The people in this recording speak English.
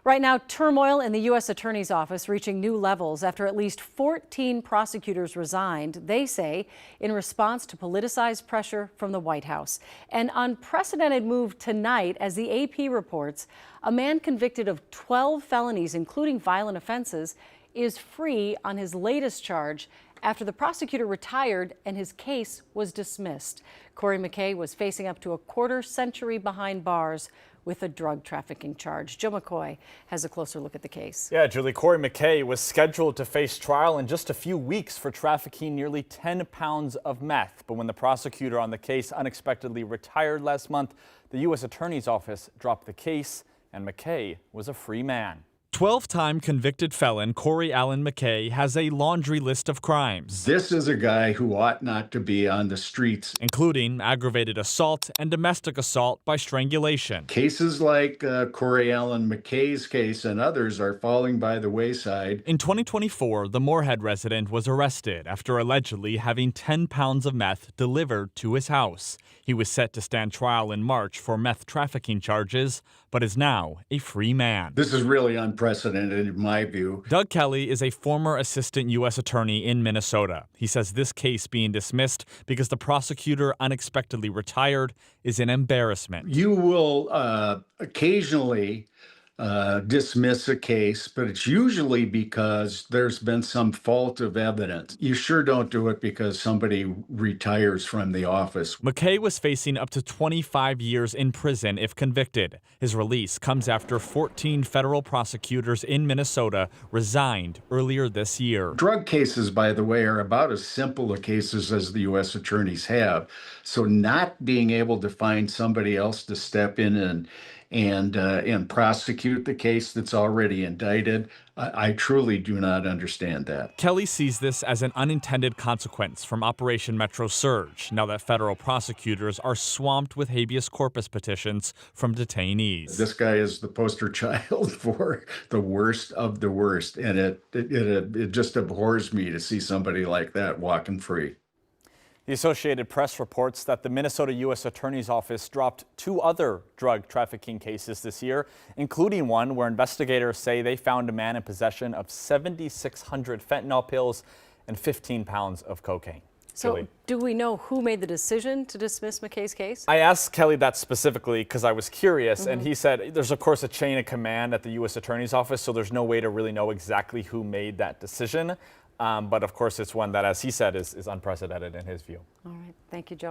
Right now, turmoil in the U.S. Attorney's Office reaching new levels after at least 14 prosecutors resigned, they say, in response to politicized pressure from the White House. An unprecedented move tonight as the AP reports a man convicted of 12 felonies, including violent offenses, is free on his latest charge after the prosecutor retired and his case was dismissed. Corey McKay was facing up to a quarter-century behind bars with a drug trafficking charge. Joe McCoy has a closer look at the case. Yeah, Julie, Corey McKay was scheduled to face trial in just a few weeks for trafficking nearly 10 pounds of meth. But when the prosecutor on the case unexpectedly retired last month, the U.S. Attorney's Office dropped the case and McKay was a free man. 12-time convicted felon Corey Allen McKay has a laundry list of crimes. This is a guy who ought not to be on the streets. Including aggravated assault and domestic assault by strangulation. Cases like Corey Allen McKay's case and others are falling by the wayside. In 2024, the Moorhead resident was arrested after allegedly having 10 pounds of meth delivered to his house. He was set to stand trial in March for meth trafficking charges, but is now a free man. This is really unprecedented in my view. Doug Kelly is a former assistant U.S. attorney in Minnesota. He says this case being dismissed because the prosecutor unexpectedly retired is an embarrassment. You will occasionally dismiss a case, but it's usually because there's been some fault of evidence. You sure don't do it because somebody retires from the office. McKay was facing up to 25 years in prison if convicted. His release comes after 14 federal prosecutors in Minnesota resigned earlier this year. Drug cases, by the way, are about as simple a cases as the U.S. attorneys have. So not being able to find somebody else to step in and prosecute the case that's already indicted, I truly do not understand that. Kelly sees this as an unintended consequence from Operation Metro Surge, now that federal prosecutors are swamped with habeas corpus petitions from detainees. This guy is the poster child for the worst of the worst, and it just abhors me to see somebody like that walking free. The Associated Press reports that the Minnesota U.S. Attorney's Office dropped 2 other drug trafficking cases this year, including one where investigators say they found a man in possession of 7,600 fentanyl pills and 15 pounds of cocaine. So Julie. do we know who made the decision to dismiss McKay's case? I asked Kelly that specifically because I was curious, and he said there's, of course, a chain of command at the U.S. Attorney's Office, so there's no way to really know exactly who made that decision. But of course, it's one that, as he said, is unprecedented in his view. All right. Thank you, Joe.